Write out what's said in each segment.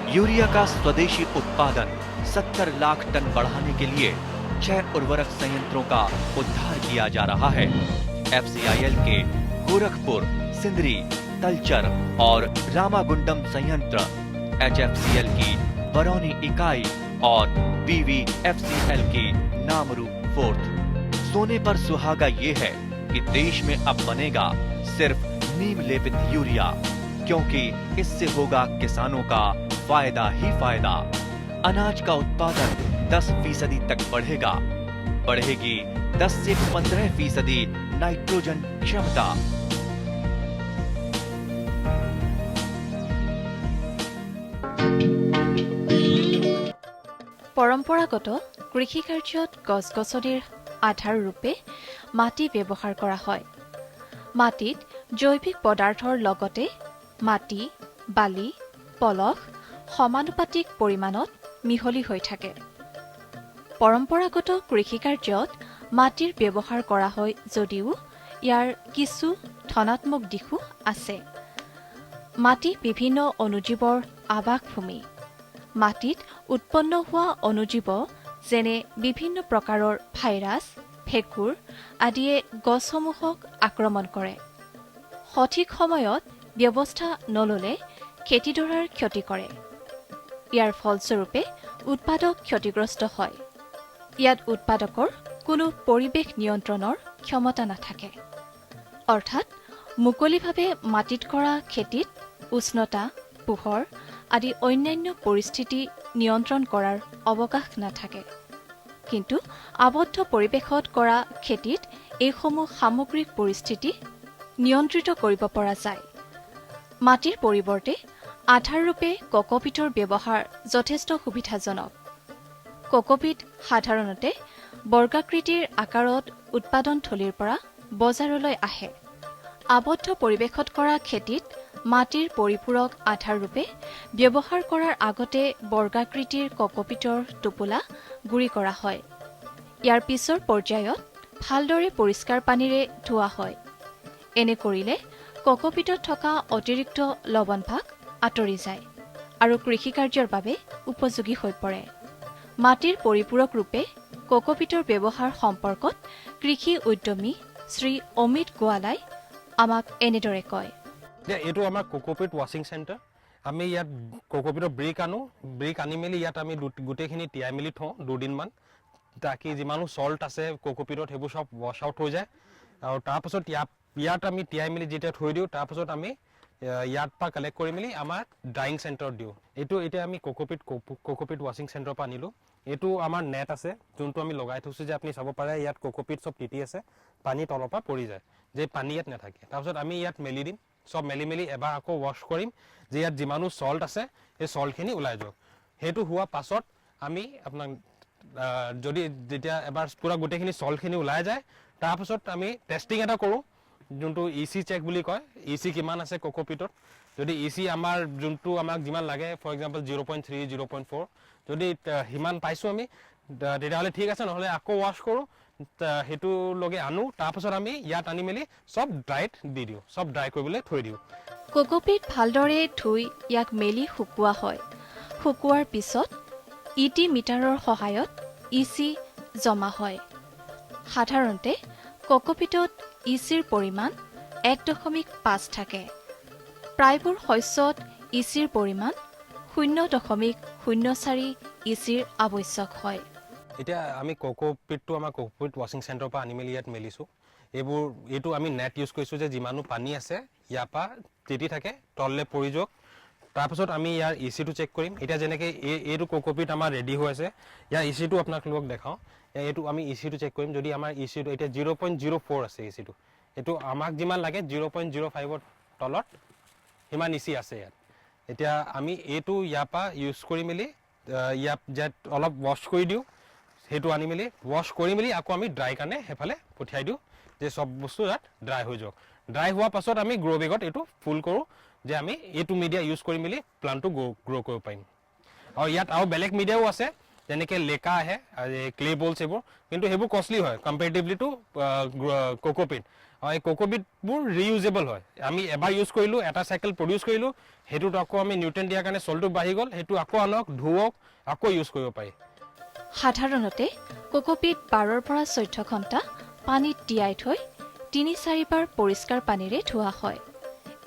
Urea का स्वदेशी उत्पादन 70 लाख टन बढ़ाने के लिए 6 उर्वरक संयंत्रों का उद्धार किया जा रहा है। FCIL के गोरखपुर, सिंदरी, तलचर और रामागुंडम संयंत्र, HFCL की बरौनी इकाई और BVFCL की नामरू फोर्थ। सोने पर सुहागा ये है कि देश में अब बनेगा सिर्फ नीम लेपित यूरिया, क्योंकि इससे होगा किसानों का फायदा ही फायदा। अनाज का उत्पादन 10% तक बढ़ेगा। बढ़ेगी 10 से 15% नाइट्रोजन क्षमता। परंपरागत कृषि कार्य गছ-गছনিৰ आधार रूपे माटी व्यवहार কৰা হয়। माटित जैविक पदार्थৰ লগতে माटी, बाली, पलख समानुपातिक परिमाणत मिहলি হৈ থাকে। परंपरागत कृषि कार्यত माটিৰ ব্যৱহাৰ কৰা হয় যদিও ইয়াৰ কিছু ধনাত্মক দিশো আছে। माटी বিভিন্ন অনুজীৱৰ আবাসভূমি। माटित उत्पन्न हुआ अनुजीव जेने विभिन्न प्रकाৰৰ भाइरास, फेकुर आदिয়ে गछসমূहक आक्रमण करे। सठिक সময়ত ব্যৱস্থা নললে খেতিডৰাৰ ক্ষতি কৰে। ইয়াৰ ফলস্বৰূপে উৎপাদক ক্ষতিগ্ৰস্ত হয়। ইয়াত উৎপাদকৰ কোনো পৰিৱেশ নিয়ন্ত্ৰণৰ ক্ষমতা নাথাকে। অৰ্থাৎ মুকলিভাৱে মাটিত কৰা খেতিত উষ্ণতা, পোহৰ আদি অন্যান্য পৰিস্থিতি নিয়ন্ত্ৰণ কৰাৰ অৱকাশ নাথাকে। কিন্তু আবদ্ধ পৰিৱেশত কৰা খেতিত এইসমূহ সামগ্ৰিক পৰিস্থিতি নিয়ন্ত্ৰিত কৰিব পৰা যায়। মাটিৰ পৰিৱৰ্তে আধাৰৰূপে কোকোপিটৰ ব্যৱহাৰ যথেষ্ট সুবিধাজনক। কোকোপিট সাধাৰণতে বৰ্গাকৃতিৰ আকাৰত উৎপাদনথলীৰ পৰা বজাৰলৈ আহে। আবদ্ধ পৰিৱেশত কৰা খেতিত মাটিৰ পৰিপূৰক আধাৰৰূপে ব্যৱহাৰ কৰাৰ আগতে বৰ্গাকৃতিৰ কোকোপিটৰ টোপোলা গুৰি কৰা হয়। ইয়াৰ পিছৰ পৰ্যায়ত ভালদৰে পৰিষ্কাৰ পানীৰে ধোৱা হয়। এনে কৰিলে কোকোপিটত থকা অতিৰিক্ত লৱণভাগ আঁতৰি যায় আৰু কৃষিকাৰ্যৰ বাবে উপযোগী হৈ পৰে। মাটিৰ পৰিপূৰক ৰূপে কোকোপিটৰ ব্যৱহাৰ সম্পৰ্কত কৃষি উদ্যমী শ্ৰী অমিত গোৱালাই আমাক এনেদৰে কয়। এইটো আমাৰ কোকোপিট ৱাশ্বিং চেণ্টাৰ। আমি ইয়াত কোকোপিটৰ ব্ৰিক আনি মেলি ইয়াত আমি গোটেইখিনি তিয়াই মেলি থওঁ 2 দিনমান, তাকি যিমানো সল্ট আছে কোকোপিটত সেইবোৰ সব ৱাশ্ব আউট হৈ যায়। আৰু তাৰপাছত ইয়াত আমি তিয়াই মেলি যেতিয়া থৈ দিওঁ, তাৰপাছত আমি ইয়াত পৰা কালেক্ট কৰি মেলি আমাৰ ড্ৰাইং চেণ্টাৰত দিওঁ। এইটো এতিয়া আমি কোকোপিট ৱাশ্বিং চেণ্টাৰৰ পৰা আনিলোঁ। এইটো আমাৰ নেট আছে যোনটো আমি লগাই থৈছোঁ, যে আপুনি চাব পাৰে ইয়াত কোকোপিট চব তিতি আছে, পানী তলৰ পৰা পৰি যায়, যে পানী ইয়াত নাথাকে। তাৰপিছত আমি ইয়াত মেলি দিম, সব মেলি এবাৰ আকৌ ৱাশ্ব কৰিম, যে ইয়াত যিমানো সল্ট আছে সেই সল্টখিনি ওলাই যাওক। সেইটো হোৱা পাছত আমি আপোনাক যদি যেতিয়া এবাৰ পুৰা গোটেইখিনি সল্টখিনি ওলাই যায়, তাৰপাছত আমি টেষ্টিং এটা কৰোঁ, যোনটো EC চেক বুলি কয়। EC কিমান আছে কোকোপিটত, যদি EC আমাৰ যোনটো আমাক যিমান লাগে, ফৰ এক্সাম্পল 0.3, 0.4 যদি সিমান পাইছোঁ আমি, তেতিয়াহ'লে ঠিক আছে, নহ'লে আকৌ ৱাশ্ব কৰোঁ, সেইটো লগে আনো। তাৰপাছত আমি ইয়াত আনি মেলি সব ড্ৰাইত দি দিওঁ, সব ড্ৰাই কৰিবলৈ থৈ দিওঁ। কোকোপিট ভালদৰে ধুই ইয়াক মেলি শুকোৱা হয়। শুকোৱাৰ পিছত ET মিটাৰৰ সহায়ত EC জমা হয়। সাধাৰণতে কোকোপিটত ECৰ পৰিমাণ 1.5 থাকে। প্ৰায়বোৰ শস্যত ECৰ পৰিমাণ 0.04 ECৰ আৱশ্যক হয়। এতিয়া আমি কোকোপিটটো আমাৰ কোকোপিট ৱাশ্বিং চেণ্টাৰৰ পৰা আনি মেলি ইয়াত মেলিছোঁ। এইটো আমি নেট ইউজ কৰিছোঁ, যে যিমানো পানী আছে ইয়াৰ পৰা তিতি থাকে তললৈ পৰি যাওক। তাৰপাছত আমি ইয়াৰ ECটো চেক কৰিম। এতিয়া যেনেকৈ এইটো কোকোপিট আমাৰ ৰেডি হৈ আছে, ইয়াৰ ECটো আপোনালোকক দেখাওঁ। এইটো আমি ECটো চেক কৰিম। যদি আমাৰ ECটো এতিয়া 0.04 আছে, ECটো এইটো আমাক যিমান লাগে 0.05ৰ তলত সিমান EC আছে ইয়াত। এতিয়া আমি এইটো ইয়াৰ পৰা ইউজ কৰি মেলি ইয়াত অলপ ৱাশ্ব কৰি দিওঁ, সেইটো আনি মেলি ৱাশ্ব কৰি মেলি আকৌ আমি ড্ৰাই কাৰণে সেইফালে পঠিয়াই দিওঁ যে চব বস্তু তাত ড্ৰাই হৈ যাওক। ড্ৰাই হোৱাৰ পাছত আমি গ্ৰ' বেগত এইটো ফুল কৰোঁ যে আমি এইটো মিডিয়া ইউজ কৰি মেলি প্লাণ্টটো গ্ৰ' কৰিব পাৰিম। আৰু ইয়াত আৰু বেলেগ মিডিয়াও আছে, যেনেকৈ লেকা আহে, ক্লে বলছ এইবোৰ, কিন্তু সেইবোৰ কষ্টলি হয় কম্পেৰিটিভলি টু কোকোপিট। আৰু এই কোকোপিটবোৰ ৰিইউজেবল হয়। আমি এবাৰ ইউজ কৰিলোঁ, এটা চাইকেল প্ৰডিউচ কৰিলোঁ, সেইটোত আকৌ আমি নিউট্ৰেণ্ট দিয়াৰ কাৰণে চলটো বাঢ়ি গ'ল, সেইটো আকৌ আনক ধুৱক, আকৌ ইউজ কৰিব পাৰি। সাধাৰণতে কোকোপিট 12 পৰা 14 ঘণ্টা পানীত তিয়াই থৈ 3-4 বাৰ পৰিষ্কাৰ পানীৰে ধোৱা হয়।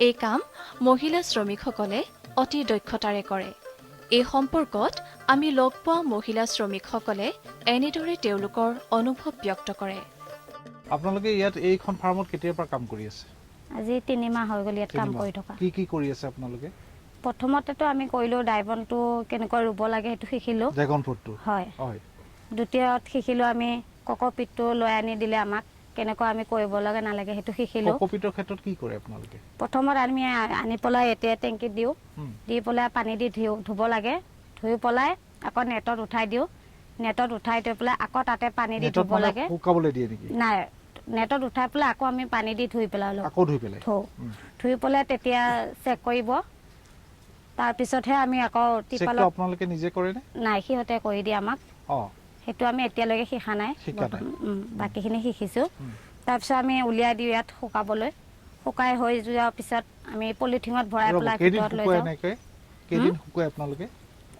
এই কাম মহিলা শ্ৰমিকসকলে অতি দক্ষতাৰে কৰে। এই সম্পৰ্কত আমি লগ পোৱা মহিলা শ্ৰমিকসকলে এনেদৰে তেওঁলোকৰ অনুভৱ ব্যক্ত কৰে। আপোনালোকে ইয়াত এইখন ফাৰ্মত কেতিয়াৰ পৰা কাম কৰি আছে? আজি 3 মাহ হৈ গ'ল ইয়াত কাম কৰি থকা। কি কৰি আছে আপোনালোকে? প্ৰথমতেতো আমি কৰিলোঁ ড্ৰাইগনটো কেনেকৈ ৰুব লাগে সেইটো শিকিলোঁ। ড্ৰাগন ফ্ৰুটটো? হয়। দ্বিতীয়ত শিকিলোঁ আমি কোকোপিটটো লৈ আনি দিলে আমাক কেনেকৈ আমি কৰিব লাগে নালাগে সেইটো শিকিলোঁ। কোকোপিটৰ ক্ষেত্ৰত কি কৰে আপোনালোকে? প্ৰথমত আমি আনি পেলাই এতিয়া টেংকিত দিওঁ, দি পেলাই পানী দি ধুব লাগে, ধুই পেলাই আকৌ নেটত উঠাই দিওঁ, নেটত উঠাই থৈ পেলাই আকৌ তাতে পানী দি ধুব লাগে। শুকাবলৈ দিয়ে নেকি? নাই, নেটত উঠাই পেলাই আকৌ আমি পানী দি ধুই পেলালোঁ। আকৌ ধুই পেলাই? ধুই পেলাই তেতিয়া চেক কৰিব, তাৰপিছতহে আমি আকৌ টিপালত। আপোনালোকে নিজে কৰেনে? নাই, সিহঁতে কৰি দিয়ে আমাক। সেইটো আমি এতিয়ালৈকে শিকা নাই, বাকীখিনি শিকিছোঁ। তাৰপিছত আমি উলিয়াই দিওঁ ইয়াত শুকাবলৈ। শুকাই হৈ যোৱাৰ পিছত আমি পলিথিনত ভৰাই পেলাই ভিতৰত লৈ যাওঁ। কেইদিন শুকাই আপোনালোকে?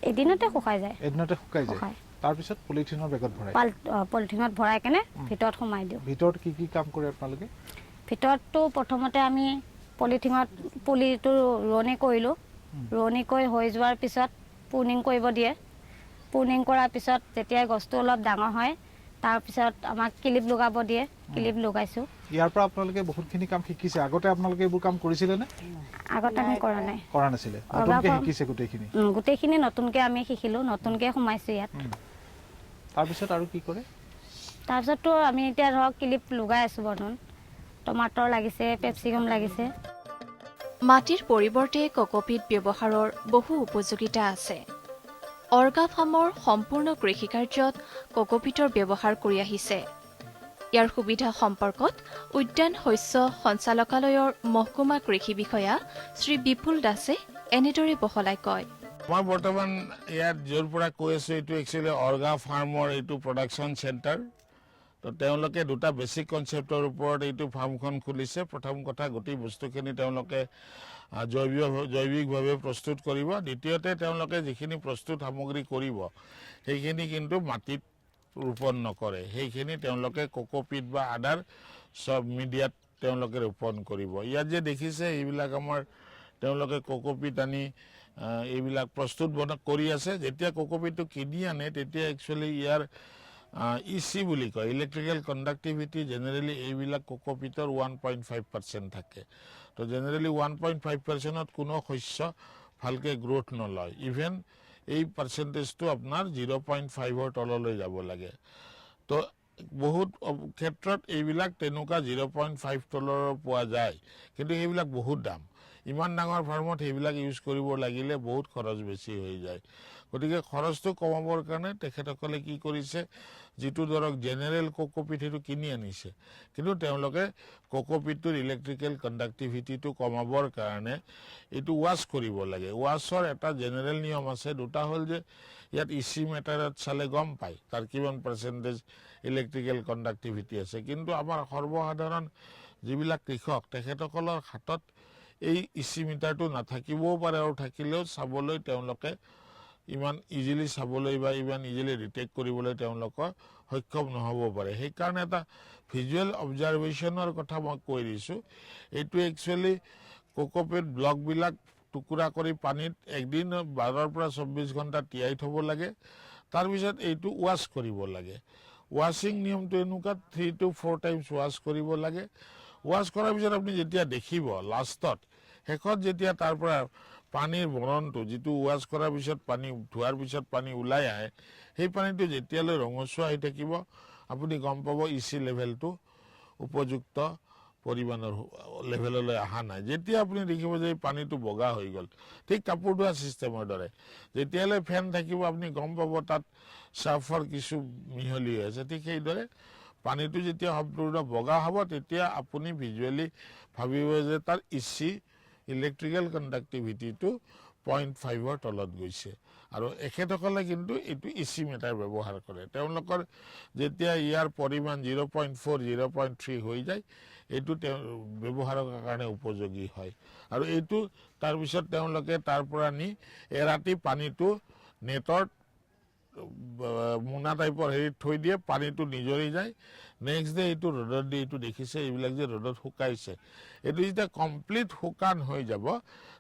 এদিনতে শুকাই যায়। এদিনতে শুকাই যায়। তাৰপিছত পলিথিনৰ বেগত ভৰাই? পলিথিনত ভৰাই কেনে ভিতৰত সোমাই দিওঁ। ভিতৰত কি কাম কৰে আপোনালোকে? ভিতৰততো প্ৰথমতে আমি পলিথিনত পুলিটো ৰোৱনি কৰিলোঁ। ৰোৱনি কৰি হৈ যোৱাৰ পিছত প্ৰুনিং কৰিব দিয়ে। প্ৰুনিং কৰাৰ পিছত যেতিয়া গছটো অলপ ডাঙৰ হয়, তাৰপিছত আমাক ক্লিপ লগাব দিয়ে। ক্লিপ লগাইছোঁ। ইয়াৰ পৰা আপোনালোকে বহুতখিনি কাম শিকিছে। আগতে আপোনালোকে এইবোৰ কাম কৰিছিলেনে? আগতে আমি কৰা নাই। কৰা নাছিলে? নতুনকৈ শিকিছে গোটেইখিনি? গোটেইখিনি নতুনকৈ আমি শিকিলোঁ, নতুনকৈ সোমাইছোঁ ইয়াত। তাৰপিছত আৰু কি কৰে? তাৰপিছততো আমি এতিয়া ধৰক ক্লিপ লগাই আছোঁ বৰ্তমান। টমাটৰ লাগিছে, পেপচিকাম লাগিছে। মাটিৰ পৰিৱৰ্তে কোকোপিট ব্যৱহাৰৰ বহু উপযোগিতা আছে। অৰ্গাফাৰ্মৰ সম্পূৰ্ণ কৃষিকাৰ্যত কোকোপিটৰ ব্যৱহাৰ কৰি আহিছে। ইয়াৰ সুবিধা সম্পৰ্কত উদ্যান শস্য সঞ্চালকালয়ৰ মহকুমা কৃষি বিষয়া শ্ৰী বিপুল দাসে এনেদৰে বহলাই কয়। মই বৰ্তমান ইয়াত য'ৰ পৰা কৈ আছোঁ এইটো একচুৱেলি অৰ্গা ফাৰ্মৰ এইটো প্ৰডাকশ্যন চেণ্টাৰ। তো তেওঁলোকে দুটা বেছিক কনচেপ্টৰ ওপৰত এইটো ফাৰ্মখন খুলিছে। প্ৰথম কথা, গোটেই বস্তুখিনি তেওঁলোকে জৈৱিকভাৱে প্ৰস্তুত কৰিব। দ্বিতীয়তে তেওঁলোকে যিখিনি প্ৰস্তুত সামগ্ৰী কৰিব সেইখিনি কিন্তু মাটিত ৰোপণ নকৰে, সেইখিনি তেওঁলোকে কোকোপিট বা আদাৰ চব মিডিয়াত তেওঁলোকে ৰোপণ কৰিব। ইয়াত যে দেখিছে এইবিলাক আমাৰ তেওঁলোকে কোকোপিট আনি এইবিলাক প্ৰস্তুত কৰি আছে। যেতিয়া কোকোপিটটো কিনি আনে তেতিয়া একচুৱেলি ইয়াৰ ইচি বুলি কয়, ইলেক্ট্ৰিকেল কণ্ডাক্টিভিটি জেনেৰেলি এইবিলাক কোকোপিটৰ 1.5% থাকে। তো জেনেৰেলি 1.5%ত কোনো শস্য ভালকৈ গ্ৰোথ নলয়। ইভেন এই পাৰ্চেণ্টেজটো আপোনাৰ 0.5ৰ তললৈ যাব লাগে। তো বহুত ক্ষেত্ৰত এইবিলাক তেনেকুৱা 0.5 তলৰ পোৱা যায়, কিন্তু সেইবিলাক বহুত দাম। ইমান ডাঙৰ ফাৰ্মত সেইবিলাক ইউজ কৰিব লাগিলে বহুত খৰচ বেছি হৈ যায়। গতিকে খৰচটো কমাবৰ কাৰণে তেখেতসকলে কি কৰিছে, যিটো ধৰক জেনেৰেল কোকোপিট সেইটো কিনি আনিছে, কিন্তু তেওঁলোকে কোকোপিটটোৰ ইলেক্ট্ৰিকেল কণ্ডাক্টিভিটিটো কমাবৰ কাৰণে এইটো ৱাছ কৰিব লাগে। ৱাছৰ এটা জেনেৰেল নিয়ম আছে। দুটা হ'ল যে ইয়াত ইচি মেটাৰত চালে গম পায় তাৰ কিমান পাৰ্চেণ্টেজ ইলেক্ট্ৰিকেল কণ্ডাক্টিভিটি আছে, কিন্তু আমাৰ সৰ্বসাধাৰণ যিবিলাক কৃষক তেখেতসকলৰ হাতত এই ইচি মিটাৰটো নাথাকিবও পাৰে, আৰু থাকিলেও চাবলৈ তেওঁলোকে ইমান ইজিলি চাবলৈ বা ইমান ইজিলি ডিটেক্ট কৰিবলৈ তেওঁলোকৰ সক্ষম নহ'ব পাৰে। সেইকাৰণে এটা ভিজুৱেল অবজাৰভেশ্যনৰ কথা মই কৈ দিছোঁ। এইটো একচুৱেলি কোকোপিট ব্লকবিলাক টুকুৰা কৰি পানীত একদিন 12 পৰা 24 ঘণ্টা তিয়াই থ'ব লাগে। তাৰপিছত এইটো ৱাছ কৰিব লাগে। ৱাশ্বিং নিয়মটো এনেকুৱা 3 to 4 টাইমছ ৱাছ কৰিব লাগে। ৱাছ কৰাৰ পিছত আপুনি যেতিয়া দেখিব লাষ্টত শেষত যেতিয়া তাৰ পৰা পানীৰ বৰণটো, যিটো ৱাছ কৰাৰ পিছত পানী ধোৱাৰ পিছত পানী ওলাই আহে, সেই পানীটো যেতিয়ালৈ ৰঙচুৱা হৈ থাকিব আপুনি গম পাব ইচি লেভেলটো উপযুক্ত পৰিমাণৰ লেভেললৈ অহা নাই। যেতিয়া আপুনি দেখিব যে পানীটো বগা হৈ গ'ল, ঠিক কাপোৰ ধোৱা ছিষ্টেমৰ দৰে, যেতিয়ালৈ ফেন থাকিব আপুনি গম পাব তাত চাৰ্ফৰ কিছু মিহলি হৈ আছে। ঠিক সেইদৰে পানীটো যেতিয়া সম্পূৰ্ণ বগা হ'ব তেতিয়া আপুনি ভিজুৱেলি ভাবিব যে তাৰ ইলেক্ট্ৰিকেল কণ্ডাক্টিভিটিটো 0.5ৰ তলত গৈছে। আৰু এখেতসকলে কিন্তু এইটো মিটাৰ ব্যৱহাৰ কৰে। তেওঁলোকৰ যেতিয়া ইয়াৰ পৰিমাণ 0.4 0.3 হৈ যায় এইটো ব্যৱহাৰৰ কাৰণে উপযোগী হয়। আৰু এইটো তাৰপিছত তেওঁলোকে তাৰ পৰা নি এৰাতি পানীটো নেটৰ মোনা টাইপৰ হেৰিত থৈ দিয়ে, পানীটো নিজৰি যায়। নেক্সট ডে এইটো ৰ'দত দি এইটো দেখিছে এইবিলাক যে ৰ'দত শুকাইছে, এইটো যেতিয়া কমপ্লিট শুকান হৈ যাব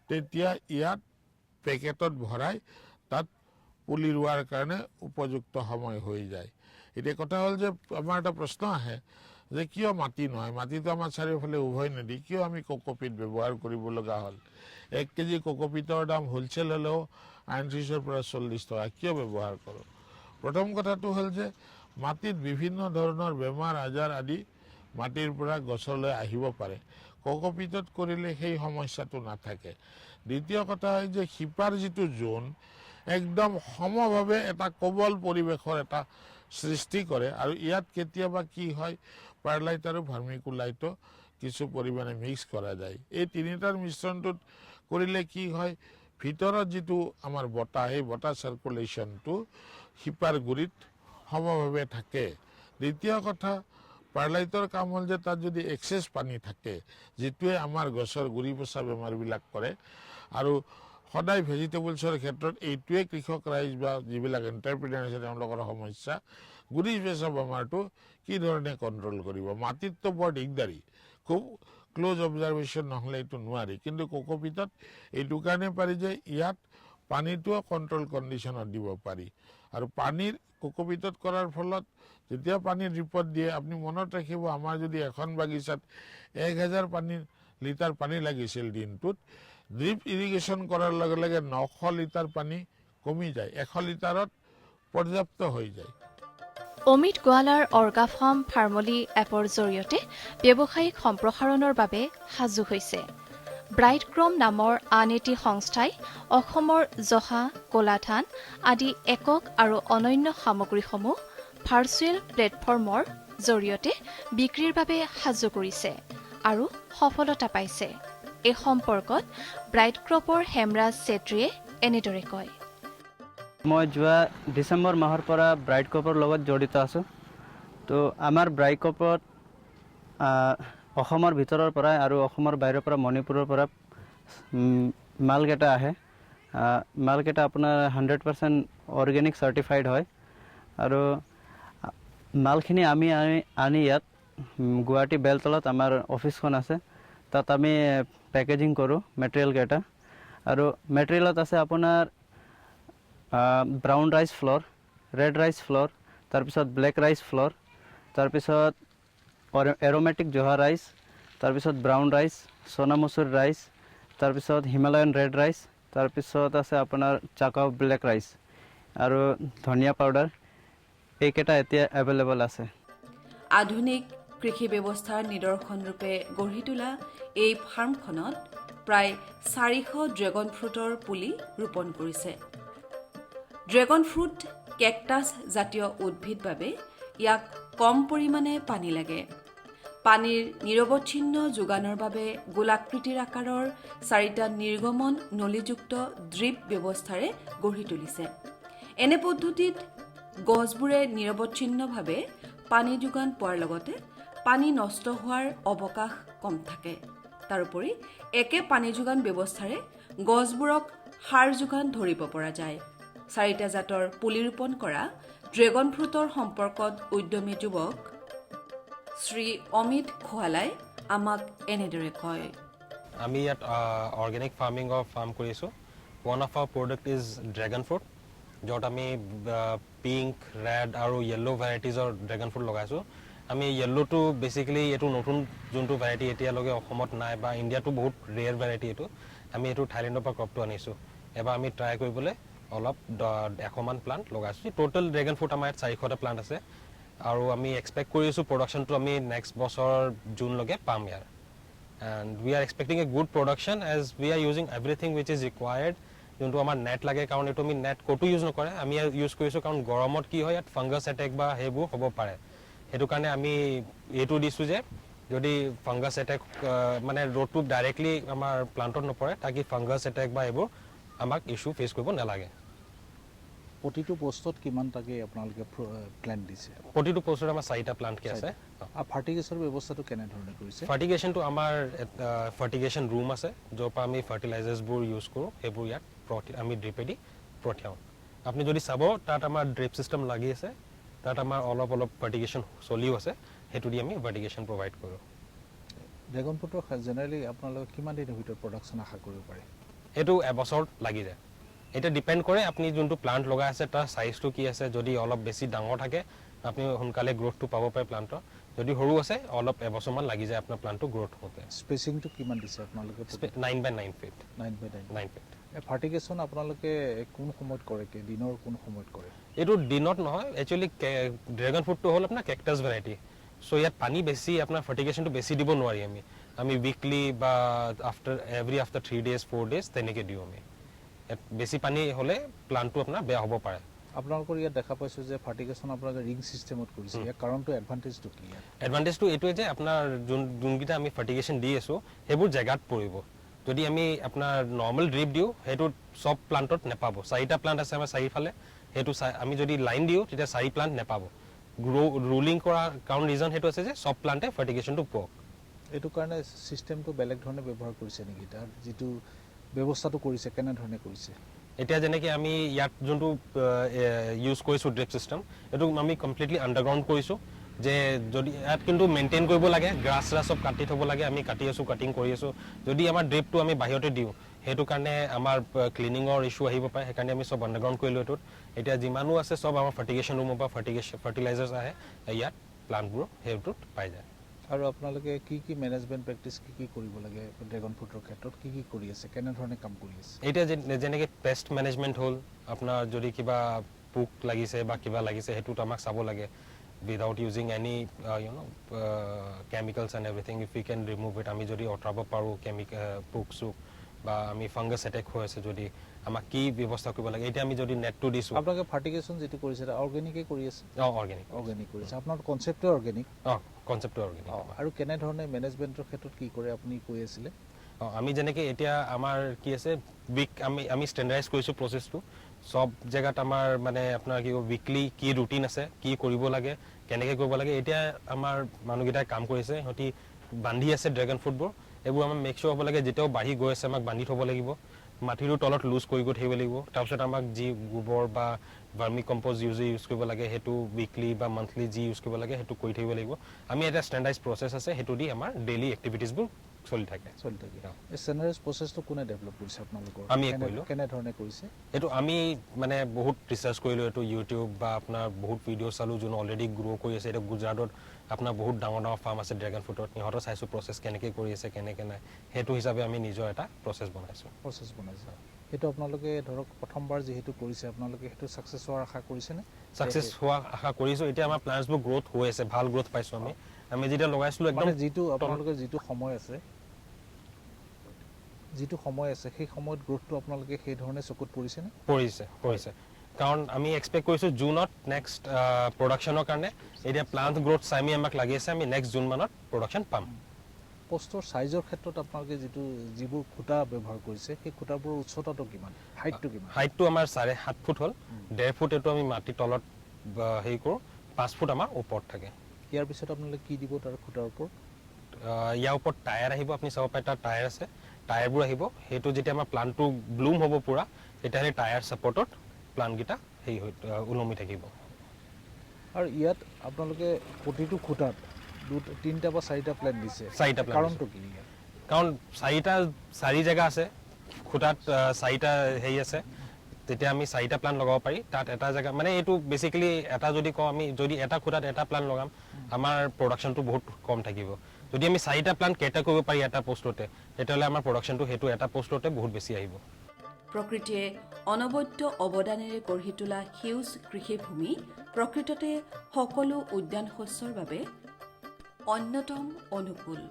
তেতিয়া ইয়াত পেকেটত ভৰাই তাত পুলি ৰোৱাৰ কাৰণে উপযুক্ত সময় হৈ যায়। এতিয়া কথা হ'ল যে আমাৰ এটা প্ৰশ্ন আহে যে কিয় মাটি নহয়, মাটিটো আমাৰ চাৰিওফালে উভয় নদী, কিয় আমি কোকোপিট ব্যৱহাৰ কৰিব লগা হ'ল? 1 কেজি কোকোপিটৰ দাম হোলচেল হ'লেও 38ৰ পৰা 40 টকা, কিয় ব্যৱহাৰ কৰোঁ? প্ৰথম কথাটো হ'ল যে মাটিত বিভিন্ন ধৰণৰ বেমাৰ আজাৰ আদি মাটিৰ পৰা গছলৈ আহিব পাৰে, কোকোপিটত কৰিলে সেই সমস্যাটো নাথাকে। দ্বিতীয় কথা হয় যে শিপাৰ যিটো জোন একদম সমভাৱে এটা কোমল পৰিৱেশৰ এটা সৃষ্টি কৰে। আৰু ইয়াত কেতিয়াবা কি হয়, পাৰ্লাইট আৰু ভাৰ্মিকুলাইটো কিছু পৰিমাণে মিক্স কৰা যায়। এই তিনিটাৰ মিশ্ৰণটোত কৰিলে কি হয়, ভিতৰত যিটো আমাৰ বতাহ, সেই বতাহ চাৰ্কুলেশ্যনটো শিপাৰ গুৰিত সমভাৱে থাকে। দ্বিতীয় কথা, পাৰ্লাইটৰ কাম হ'ল যে তাত যদি এক্সেছ পানী থাকে, যিটোৱে আমাৰ গছৰ গুৰি পচা বেমাৰবিলাক কৰে। আৰু সদায় ভেজিটেবলছৰ ক্ষেত্ৰত এইটোৱে কৃষক ৰাইজ বা যিবিলাক এণ্টাৰপ্ৰিনাৰ আছে তেওঁলোকৰ সমস্যা, গুৰি পচা বেমাৰটো কি ধৰণে কণ্ট্ৰল কৰিব? মাটিততো বৰ দিগদাৰী, খুব ক্ল'জ অবজাৰভেশ্যন নহ'লে এইটো নোৱাৰি। কিন্তু কোকোপিটত এইটো কাৰণে পাৰি যে ইয়াত পানীটোও কণ্ট্ৰল কণ্ডিশ্যনত দিব পাৰি। আৰু পানীৰ কোকোপিটত কৰাৰ ফলত যেতিয়া পানীৰ ৰিপৰ্ট দিয়ে, আপুনি মনত ৰাখিব আমাৰ যদি এখন বাগিচাত 1000 লিটাৰ পানী লাগিছিল দিনটোত, ড্ৰিপ ইৰিগেশ্যন কৰাৰ লগে লগে 900 লিটাৰ পানী কমি যায়, 100 লিটাৰত পৰ্যাপ্ত হৈ যায়। অমিত গোৱালাৰ অৰ্গাফাৰ্ম ফাৰ্মলী এপৰ জৰিয়তে ব্যৱসায়িক সম্প্ৰসাৰণৰ বাবে সাজু হৈছে। ব্ৰাইট ক্ৰম নামৰ আন এটি সংস্থাই অসমৰ জহা, ক'লাধান আদি একক আৰু অনন্য সামগ্ৰীসমূহ ভাৰ্চুৱেল প্লেটফৰ্মৰ জৰিয়তে বিক্ৰীৰ বাবে সাজু কৰিছে আৰু সফলতা পাইছে। এই সম্পৰ্কত ব্ৰাইট ক্ৰপৰ হেমৰাজ চেত্ৰীয়ে এনেদৰে কয়। মই যোৱা ডিচেম্বৰ মাহৰ পৰা ব্ৰাইট ক্ৰপৰ লগত জড়িত আছোঁ। তো আমাৰ ব্ৰাইট ক্ৰপত অসমৰ ভিতৰৰ পৰা আৰু অসমৰ বাহিৰৰ পৰা মণিপুৰৰ পৰা মালকেইটা আহে। মালকেইটা আপোনাৰ 100% অৰ্গেনিক চাৰ্টিফাইড হয়। আৰু মালখিনি আমি আনি ইয়াত গুৱাহাটী বেলতলত আমাৰ অফিচখন আছে, তাত আমি পেকেজিং কৰোঁ মেটেৰিয়েলকেইটা। আৰু মেটেৰিয়েলত আছে আপোনাৰ brown rice floor, red rice floor, তাৰপিছত ব্লেক ৰাইচ ফ্ল'ৰ, তাৰপিছত এৰ'মেটিক জহা ৰাইচ, তাৰপিছত ব্ৰাউন ৰাইচ, সোণা মচুৰ ৰাইচ, তাৰপিছত হিমালয়ান ৰেড ৰাইচ, তাৰপিছত আছে আপোনাৰ চাকাও ব্লেক ৰাইচ আৰু ধনিয়া পাউডাৰ। এইকেইটা এতিয়া এভেইলেবল আছে। আধুনিক কৃষি ব্যৱস্থাৰ নিদৰ্শনৰূপে গঢ়ি তোলা এই ফাৰ্মখনত প্ৰায় 400 ড্ৰেগন ফ্ৰুটৰ পুলি ৰোপণ কৰিছে। ড্ৰেগন ফ্ৰুট কেকটাছ জাতীয় উদ্ভিদ বাবে ইয়াক কম পৰিমাণে পানী লাগে। পানীৰ নিৰৱচ্ছিন্ন যোগানৰ বাবে গোলাকৃতিৰ আকাৰৰ 4টা নিৰ্গমন নলীযুক্ত ড্ৰিপ ব্যৱস্থাৰে গঢ়ি তুলিছে। এনে পদ্ধতিত গছবোৰে নিৰৱচ্ছিন্নভাৱে পানী যোগান পোৱাৰ লগতে পানী নষ্ট হোৱাৰ অৱকাশ কম থাকে। তাৰোপৰি একে পানী যোগান ব্যৱস্থাৰে গছবোৰক সাৰ যোগান ধৰিব পৰা যায়। 4টা জাতৰ পুলি ৰোপণ কৰা ড্ৰেগন ফ্ৰুটৰ সম্পৰ্কত উদ্যমী যুৱক শ্ৰী অমিত খোৱালাই আমাক এনেদৰে কয়। আমি ইয়াত অৰ্গেনিক ফাৰ্মিঙৰ ফাৰ্ম কৰিছোঁ। One of our product is dragon fruit, য'ত আমি পিংক, ৰেড আৰু য়েল্ল' ভেৰাইটিজৰ ড্ৰেগন ফ্ৰুট লগাইছোঁ। আমি য়েল্ল'টো বেচিকেলি এইটো নতুন যোনটো ভেৰাইটি এতিয়ালৈকে অসমত নাই বা ইণ্ডিয়াটো বহুত ৰেয়াৰ ভেৰাইটি এইটো। আমি এইটো থাইলেণ্ডৰ পৰা ক্ৰপটো আনিছোঁ। এবাৰ আমি ট্ৰাই কৰিবলৈ অলপ 100মান প্লাণ্ট লগাইছোঁ। টোটেল ড্ৰেগন ফ্ৰুট আমাৰ ইয়াত 400টা প্লাণ্ট আছে। আৰু আমি এক্সপেক্ট কৰি আছোঁ প্ৰডাকশ্যনটো আমি নেক্সট বছৰ জুনলৈকে পাম ইয়াৰ and we are expecting a good production as we are using everything which is required যোনটো আমাৰ নেট লাগে কাৰণ এইটো আমি নেট ক'তো ইউজ নকৰে আমি ইউজ কৰিছোঁ কাৰণ গৰমত কি হয় ইয়াত ফাংগাছ এটেক বা সেইবোৰ হ'ব পাৰে সেইটো কাৰণে আমি এইটো দিছোঁ যে যদি ফাংগাছ এটেক মানে ৰ'দটো ডাইৰেক্টলি আমাৰ প্লাণ্টত নপৰে তাকি ফাংগাছ এটেক বা এইবোৰ আমাক ইছ্যু ফেচ কৰিব নালাগে প্ৰতিটো পোষ্টত কিমান তাকে আপোনালোকে প্লেন দিছে প্ৰতিটো পোষ্টত আমাৰ 4টা প্লাণ্টকে আছে ফাৰ্টিগেশ্যনৰ ব্যৱস্থাটো কেনেধৰণে কৰিছে ফাৰ্টিগেশ্যনটো আমাৰ ফাৰ্টিগেশ্যন ৰুম আছে য'ৰ পৰা আমি ফাৰ্টিলাইজাৰ্ছবোৰ ইউজ কৰোঁ সেইবোৰ ইয়াত আমি ড্ৰিপেদি পঠিয়াওঁ আপুনি যদি চাব তাত আমাৰ ড্ৰিপ ছিষ্টেম লাগি আছে তাত আমাৰ অলপ ফাৰ্টিগেশ্যন চলিও আছে সেইটো দি আমি ফাৰ্টিগেশ্যন প্ৰভাইড কৰোঁ ড্ৰেগন ফ্ৰুটৰ জেনেৰেলি আপোনালোকে কিমান দিনৰ ভিতৰত প্ৰডাকশ্যন আশা কৰিব পাৰে এইটো এবছৰ লাগি যায় এতিয়া ডিপেণ্ড কৰে আপুনি যোনটো প্লাণ্ট লগাই আছে তাৰ চাইজটো কি আছে যদি অলপ বেছি ডাঙৰ থাকে আপুনি সোনকালে গ্ৰ'থটো পাব পাৰে প্লাণ্টৰ যদি সৰু আছে অলপ এবছৰমান লাগি যায় আপোনাৰ প্লাণ্টটো গ্ৰ'থ হওঁতে স্পেচিংটো কিমান দিছে আপোনালোকে 9x9 ফিট 9x9 ফিট ফাৰ্টিগেশ্যন আপোনালোকে কোন সময়ত কৰে দিনৰ কোন সময়ত কৰে এইটো দিনত নহয় একচুৱেলি ড্ৰেগন ফ্ৰুটটো হ'ল আপোনাৰ কেকটাছ ভেৰাইটি চ' ইয়াত পানী বেছি আপোনাৰ ফাৰ্টিগেশ্যনটো বেছি দিব নোৱাৰি আমি উইকলি বা এভৰি আফটাৰ 3 days 4 days তেনেকৈ দিওঁ আমি ইয়াত বেছি পানী হ'লে প্লাণ্টটো আপোনাৰ বেয়া হ'ব পাৰে আপোনালোকৰ ইয়াত দেখা পাইছোঁ যে ফাৰ্টিগেশ্যন আপোনালোকে ৰিং ছিষ্টেমত কৰিছে ইয়াৰ কাৰণটো এডভান্টেজটো কি এডভান্টেজটো এইটোৱে যে আপোনাৰ যোনকেইটা আমি ফাৰ্টিগেশ্যন দি আছোঁ সেইবোৰ জেগাত পৰিব যদি আমি আপোনাৰ নৰ্মেল ড্ৰিপ দিওঁ সেইটো চব প্লাণ্টত নেপাব 4টা প্লাণ্ট আছে আমাৰ চাৰিওফালে সেইটো আমি যদি লাইন দিওঁ তেতিয়া 4 প্লাণ্ট নেপাব ৰুলিং কৰা কাৰণ ৰিজন সেইটো আছে যে চব প্লাণ্টে ফাৰ্টিগেশ্যনটো পাওক এইটো কাৰণে ছিষ্টেমটো বেলেগ ধৰণে ব্যৱহাৰ কৰিছে নেকি তাৰ যিটো ব্যৱস্থাটো কৰিছে কেনেধৰণে কৰিছে এতিয়া যেনেকৈ আমি ইয়াত যোনটো ইউজ কৰিছোঁ ড্ৰিপ ছিষ্টেম এইটো আমি কমপ্লিটলি আণ্ডাৰগ্ৰাউণ্ড কৰিছোঁ যে যদি ইয়াত কিন্তু মেইনটেইন কৰিব লাগে গ্ৰাছ চব কাটি থ'ব লাগে আমি কাটি আছোঁ কাটিং কৰি আছোঁ যদি আমাৰ ড্ৰিপটো আমি বাহিৰতে দিওঁ সেইটো কাৰণে আমাৰ ক্লিনিঙৰ ইছ্যু আহিব পাৰে সেইকাৰণে আমি চব আণ্ডাৰগ্ৰাউণ্ড কৰিলোঁ এইটোত এতিয়া যিমানো আছে চব আমাৰ ফাৰ্টিগেশ্যন ৰুমৰ পৰা ফাৰ্টিলাইজাৰ্ছ আহে ইয়াত প্লাণ্টবোৰ সেইটোত পাই যায় আৰু আপোনালোকে কি মেনেজমেণ্ট প্ৰেক্টিছ কি কৰিব লাগে ড্ৰেগন ফ্ৰুটৰ ক্ষেত্ৰত কি কৰি আছে কেনেধৰণে কাম কৰি আছে এতিয়া যেনেকৈ পেষ্ট মেনেজমেণ্ট হ'ল আপোনাৰ যদি কিবা পোক লাগিছে বা কিবা লাগিছে সেইটোত আমাক চাব লাগে without using any chemicals and everything if we can remove it আমি যদি অঁতৰাব পাৰোঁ পোক চোক বা আমি ফাংগাছ এটেক হৈ আছে যদি আমাক কি ব্যৱস্থা কৰিব লাগে এতিয়া আমি যদি নেটটো দিছোঁ আপোনালোকে ফাৰ্টিগেশ্যন যিটো কৰিছে অৰ্গেনিকেই কৰি আছে অৰ্গেনিক কৰিছে আপোনাৰ কনচেপ্টটো অৰ্গেনিক কনচেপ্টটো অৰ্গেনিক আৰু কেনেধৰণে মেনেজমেণ্টৰ ক্ষেত্ৰত কি কৰে আপুনি কৈ আছিলে আমি যেনেকৈ এতিয়া আমাৰ কি আছে আমি ষ্টেণ্ডাৰ্ডাইজ কৰিছোঁ প্ৰচেছটো সব জেগাত আমাৰ মানে আপোনাৰ কি উইকলি কি ৰুটিন আছে কি কৰিব লাগে কেনেকৈ কৰিব লাগে এতিয়া আমাৰ মানুহকেইটাই কাম কৰিছে সিহঁতি বান্ধি আছে ড্ৰেগন ফ্ৰুটবোৰ এইবোৰ আমাৰ মেক শ্যোৰ হ'ব লাগে যেতিয়াও বাঢ়ি গৈ আছে আমাক বান্ধি থ'ব লাগিব মাটিৰো তলত লুজ কৰি গৈ থাকিব লাগিব তাৰপিছত আমাক যি গোবৰ বা ভাৰ্মি কম্প'জ ইউজ কৰিব লাগে সেইটো উইকলি বা মান্থলি যি ইউজ কৰিব লাগে সেইটো কৰি থাকিব লাগিব আমি এটা ষ্টেণ্ডাৰ্ডাইজ প্ৰচেছ আছে সেইটো দি আমাৰ ডেইলি এক্টিভিটিছবোৰ চলি থাকে এই ষ্টেণ্ডাৰ্ডাইজ প্ৰচেছটো কোনে ডেভেলপ কৰিছে আপোনালোকৰ আমি কৰিলোঁ কেনেধৰণে কৰিছে এইটো আমি মানে বহুত ৰিচাৰ্চ কৰিলোঁ এইটো ইউটিউব বা আপোনাৰ বহুত ভিডিঅ' চালোঁ যোন অলৰেডি গ্ৰ' কৰি আছে এতিয়া গুজৰাটত আপোনাৰ বহুত ডাঙৰ ফাৰ্ম আছে ড্ৰেগন ফ্ৰুটত সিহঁতৰ চাইছোঁ প্ৰচেছ কেনেকৈ কৰি আছে কেনেকৈ নাই সেইটো হিচাপে আমি নিজৰ এটা প্ৰচেছ বনাইছে সেইটো আপোনালোকে ধৰক প্ৰথমবাৰ যিহেতু কৰিছে আপোনালোকে সেইটো ছাকচেছ হোৱাৰ আশা কৰিছেনে ছাকচেছ হোৱা আশা কৰিছোঁ এতিয়া আমাৰ প্লাণ্টছবোৰ গ্ৰ'থ হৈ আছে ভাল গ্ৰ'থ পাইছোঁ আমি যেতিয়া লগাইছিলোঁ একদম যিটো আপোনালোকৰ যিটো সময় আছে সেই সময়ত গ্ৰ'থটো আপোনালোকে সেই ধৰণে চকুত পৰিছেনে পৰিছে কাৰণ আমি এক্সপেক্ট কৰিছোঁ জুনত নেক্সট প্ৰডাকশ্যনৰ কাৰণে এতিয়া প্লাণ্ট গ্ৰ'থ চাই আমাক লাগি আছে আমি নেক্সট জুন মানত প্ৰডাকশ্যন পাম পোষ্টৰ চাইজৰ ক্ষেত্ৰত আপোনালোকে যিবোৰ খুঁটা ব্যৱহাৰ কৰিছে সেই খুঁটাবোৰৰ উচ্চতাটো কিমান হাইটটো আমাৰ 7.5 ফুট হ'ল 1.5 ফুট এইটো আমি মাটিৰ তলত হেৰি কৰোঁ 5 ফুট আমাৰ ওপৰত থাকে ইয়াৰ পিছত আপোনালোকে কি দিব তাৰ খুঁটাৰ ওপৰত ইয়াৰ ওপৰত টায়াৰ আহিব আপুনি চাব পাৰে তাৰ টায়াৰ আছে টায়াৰবোৰ আহিব সেইটো যেতিয়া আমাৰ প্লাণ্টটো ব্লুম হ'ব পূৰা তেতিয়াহ'লে টায়াৰ ছাপৰ্টত প্লাণ্টকেইটা হেৰি হৈ ওলমি থাকিব আৰু ইয়াত আপোনালোকে প্ৰতিটো খুঁটাত 3টা বা 4টা প্লেন দিছে কাৰণটো কি কাৰণ 4 জেগা আছে খুঁটাত 4টা হেৰি আছে তেতিয়া আমি 4টা প্লান লগাব পাৰি তাত এটা জেগা মানে এইটো বেচিকেলি এটা যদি কওঁ আমি যদি এটা খুঁটাত এটা প্লান লগাম আমাৰ প্ৰডাকশ্যনটো বহুত কম থাকিব যদি আমি 4টা প্লান কেইটা কৰিব পাৰি এটা পোষ্টতে তেতিয়াহ'লে আমাৰ প্ৰডাকশ্যনটো সেইটো এটা পোষ্টতে বহুত বেছি আহিব প্ৰকৃতিয়ে অনবদ্য অৱদানেৰে গঢ়ি তোলা সেউজ কৃষিভূমি প্ৰকৃততে সকলো উদ্যান শস্যৰ বাবে অন্যতম অনুকূল।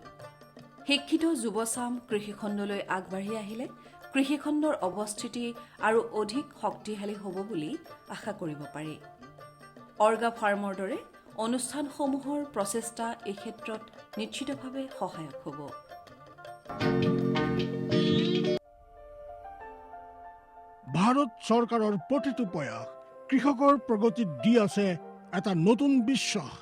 শিক্ষিত যুৱচাম কৃষিখণ্ডলৈ আগবাঢ়ি আহিলে কৃষিখণ্ডৰ অৱস্থিতি আৰু অধিক শক্তিশালী হ'ব বুলি আশা কৰিব পাৰি। অৰ্গা ফাৰ্মৰ দৰে অনুষ্ঠানসমূহৰ প্ৰচেষ্টা এই ক্ষেত্ৰত নিশ্চিতভাৱে সহায়ক হ'ব। ভাৰত চৰকাৰৰ প্ৰতিটো প্ৰয়াস কৃষকৰ প্ৰগতিত দি আছে এটা নতুন বিশ্বাস।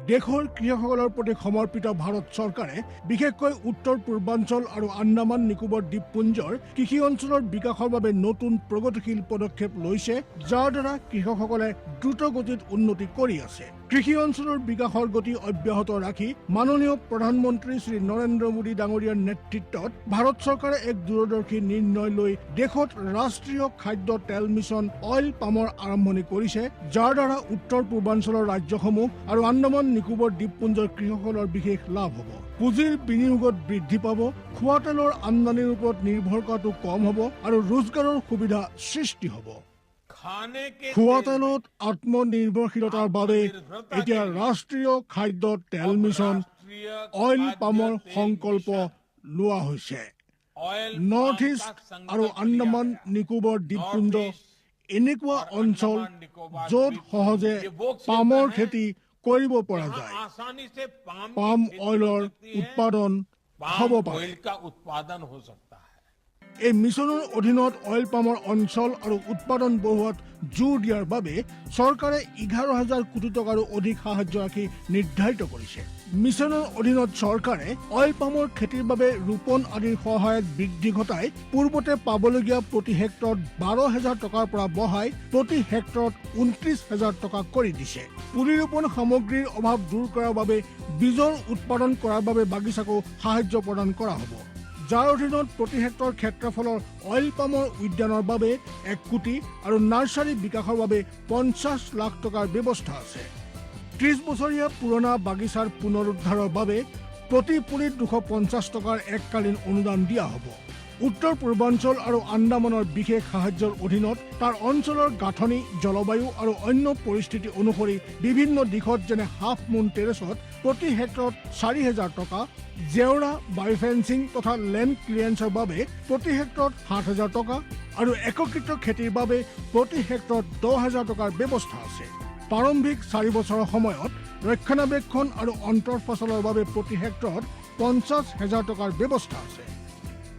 দেশৰ কৃষকসকলৰ প্ৰতি সমৰ্পিত ভাৰত চৰকাৰে বিশেষকৈ উত্তৰ পূৰ্বাঞ্চল আৰু আন্দামান নিকোবৰ দ্বীপপুঞ্জৰ কৃষি অঞ্চলৰ বিকাশৰ বাবে নতুন প্ৰগতিশীল পদক্ষেপ লৈছে, যাৰ দ্বাৰা কৃষকসকলে দ্ৰুত গতিত উন্নতি কৰি আছে। কৃষি অঞ্চলৰ বিকাশৰ গতি অব্যাহত ৰাখি মাননীয় প্ৰধানমন্ত্ৰী শ্ৰী নৰেন্দ্ৰ মোদী ডাঙৰীয়াৰ নেতৃত্বত ভাৰত চৰকাৰে এক দূৰদৰ্শী নিৰ্ণয় লৈ দেশত ৰাষ্ট্ৰীয় খাদ্য তেল মিছন অইল পামৰ আৰম্ভণি কৰিছে, যাৰ দ্বাৰা উত্তৰ পূৰ্বাঞ্চলৰ ৰাজ্যসমূহ আৰু আন্দামান নিকোবৰ দ্বীপপুঞ্জৰ কৃষকসকলৰ বিশেষ লাভ হ'ব। পুঁজিৰ বিনিয়োগত বৃদ্ধি পাব, খোৱা তেলৰ আমদানিৰ ওপৰত নিৰ্ভৰ কৰাটো কম হ'ব আৰু ৰোজগাৰৰ সুবিধা সৃষ্টি হ'ব। খোৱা তেলত আত্মনিৰ্ভৰশীলতাৰ বাবে এতিয়া ৰাষ্ট্ৰীয় খাদ্য তেল মিছন অইল পামৰ সংকল্প লোৱা হৈছে। নৰ্থ ইষ্ট আৰু আন্দামান নিকোবৰ দ্বীপপুঞ্জ এনেকুৱা অঞ্চল য'ত সহজে পামৰ খেতি কৰিব পৰা যায়। পাম অইলৰ উৎপাদন হ'ব পাৰে। এই মিছনৰ অধীনত অইল পামৰ অঞ্চল আৰু উৎপাদন বঢ়োৱাত জোৰ দিয়াৰ বাবে চৰকাৰে 11,000 কোটি টকাৰো অধিক সাহায্য ৰাখি নিৰ্ধাৰিত কৰিছে। মিছনৰ অধীনত চৰকাৰে অইল পামৰ খেতিৰ বাবে ৰোপণ আদিৰ সহায়ত বৃদ্ধি ঘটাই পূৰ্বতে পাবলগীয়া প্ৰতি হেক্টৰত 12,000 টকাৰ পৰা বঢ়াই প্ৰতি হেক্টৰত 29,000 টকা কৰি দিছে। পুলি ৰোপণ সামগ্ৰীৰ অভাৱ দূৰ কৰাৰ বাবে বীজৰ উৎপাদন কৰাৰ বাবে বাগিচাকো সাহায্য প্ৰদান কৰা হ'ব, যাৰ অধীনত প্ৰতি হেক্টৰ ক্ষেত্ৰফলৰ অইল পামৰ উদ্যানৰ বাবে 1 কোটি আৰু নাৰ্চাৰী বিকাশৰ বাবে 50 লাখ টকাৰ ব্যৱস্থা আছে। 30 বছৰীয়া পুৰণা বাগিচাৰ পুনৰুদ্ধাৰৰ বাবে প্ৰতি পুলিত 250 টকাৰ এককালীন অনুদান দিয়া হ'ব। উত্তৰ পূৰ্বাঞ্চল আৰু আন্দামানৰ বিশেষ সাহায্যৰ অধীনত তাৰ অঞ্চলৰ গাঁথনি, জলবায়ু আৰু অন্য পৰিস্থিতি অনুসৰি বিভিন্ন দিশত যেনে হাফ মুন টেৰেছত প্ৰতি হেক্টৰত 4,000 টকা, জেওৰা, বায়োফেন্সিং তথা লেণ্ড ক্লিয়াৰেন্সৰ বাবে প্ৰতি হেক্টৰত 7,000 টকা আৰু একত্ৰিত খেতিৰ বাবে প্ৰতি হেক্টৰত 10,000 টকাৰ ব্যৱস্থা আছে। প্ৰাৰম্ভিক 4 বছৰৰ সময়ত ৰক্ষণাবেক্ষণ আৰু অন্তৰ্ফচলৰ বাবে প্ৰতি হেক্টৰত 50,000 টকাৰ ব্যৱস্থা আছে।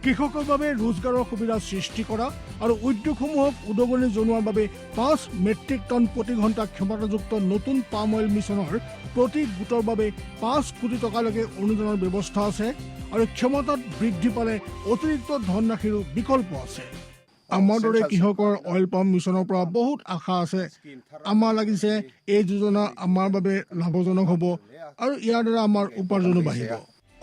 কৃষকৰ বাবে ৰোজগাৰৰ সুবিধা সৃষ্টি কৰা আৰু উদ্যোগসমূহক উদগনি জনোৱাৰ বাবে 5 মেট্ৰিক টন প্ৰতি ঘণ্টা ক্ষমতাযুক্ত নতুন পাম অইল মিছনৰ প্ৰতি গোটৰ বাবে 5 কোটি টকালৈকে অনুদানৰ ব্যৱস্থা আছে আৰু ক্ষমতাত বৃদ্ধি পালে অতিৰিক্ত ধনৰাশিৰো বিকল্প আছে। আমাৰ দৰে কৃষকৰ অইল পাম মিছনৰ পৰা বহুত আশা আছে। আমাৰ লাগিছে এই যোজনা আমাৰ বাবে লাভজনক হ'ব আৰু ইয়াৰ দ্বাৰা আমাৰ উপাৰ্জনো বাঢ়িব।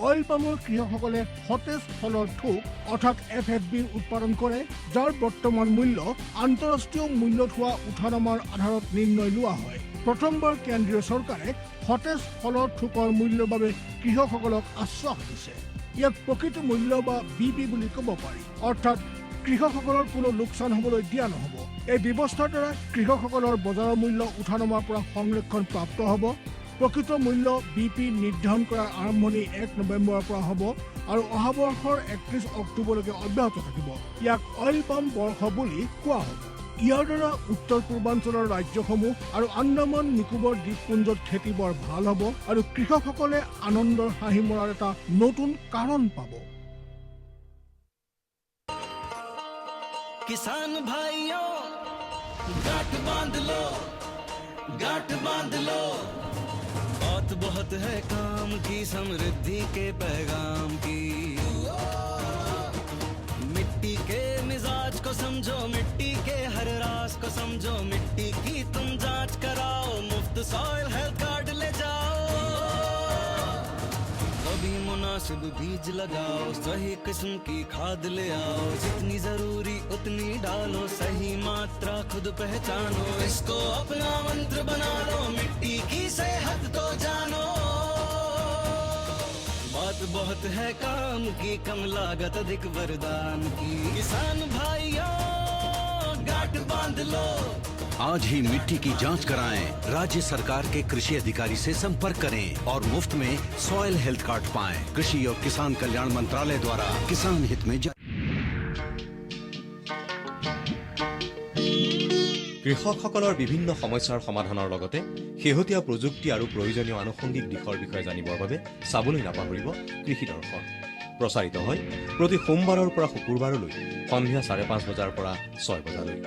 অইল পামৰ কৃষকসকলে সতেজ ফলৰ থোক অৰ্থাৎ FFBৰ উৎপাদন কৰে, যাৰ বৰ্তমান মূল্য আন্তঃৰাষ্ট্ৰীয় মূল্যত হোৱা উঠানামাৰ আধাৰত নিৰ্ণয় লোৱা হয়। প্ৰথমবাৰ কেন্দ্ৰীয় চৰকাৰে সতেজ ফলৰ থোকৰ মূল্যৰ বাবে কৃষকসকলক আশ্বাস দিছে। ইয়াক প্ৰকৃত মূল্য বা BP বুলি ক'ব পাৰি, অৰ্থাৎ কৃষকসকলৰ কোনো লোকচান হ'বলৈ দিয়া নহ'ব। এই ব্যৱস্থাৰ দ্বাৰা কৃষকসকলৰ বজাৰৰ মূল্য উঠানামাৰ পৰা সংৰক্ষণ প্ৰাপ্ত হ'ব। প্ৰকৃত মূল্য BP নিৰ্ধাৰণ কৰাৰ আৰম্ভণি 1 নৱেম্বৰৰ পৰা হ'ব আৰু অহা বৰ্ষৰ 31 অক্টোবৰলৈকে অব্যাহত থাকিব। ইয়াক অইল পাম বৰ্ষ বুলি কোৱা হ'ব। ইয়াৰ দ্বাৰা উত্তৰ পূৰ্বাঞ্চলৰ ৰাজ্যসমূহ আৰু আন্দামান নিকোবৰ দ্বীপপুঞ্জত খেতি বৰ ভাল হ'ব আৰু কৃষকসকলে আনন্দৰ হাঁহি মৰাৰ এটা নতুন কাৰণ পাব। किसान भाइयों गांठ बांध लो, गांठ बांध लो, बात बहुत है काम की, समृद्धि के पैगाम की। मिट्टी के मिजाज को समझो, मिट्टी के हर राज को समझो, मिट्टी की तुम जांच कराओ, मुफ्त सॉइल हेल्थ कार्ड ले जाओ। कभी मुनासिब बीज लगाओ, सही किस्म की खाद ले आओ, जितनी जरूरी उतनी डालो, सही मात्रा खुद पहचानो, इसको अपना मंत्र बना लो, मिट्टी की सेहत तो जानो। बात बहुत है काम की, कम लागत अधिक वरदान की। किसान भाइयों लो। आज ही मिट्टी की जांच कराएं। राज्य सरकार के कृषि अधिकारी से संपर्क करें और मुफ्त में सॉइल हेल्थ कार्ड पाएं। कृषि और किसान कल्याण मंत्रालय द्वारा किसान हित में কৃষকসকলৰ বিভিন্ন সমস্যাৰ সমাধানৰ লগতে শেহতীয়া প্ৰযুক্তি আৰু প্ৰয়োজনীয় আনুষংগিক দিশৰ বিষয়ে জানিবৰ বাবে চাবলৈ নাপাহৰিব কৃষি দৰ্শন। প্ৰচাৰিত হয় প্ৰতি সোমবাৰৰ পৰা শুকুৰবাৰলৈ সন্ধিয়া 5:30 বজাৰ পৰা 6 বজালৈ।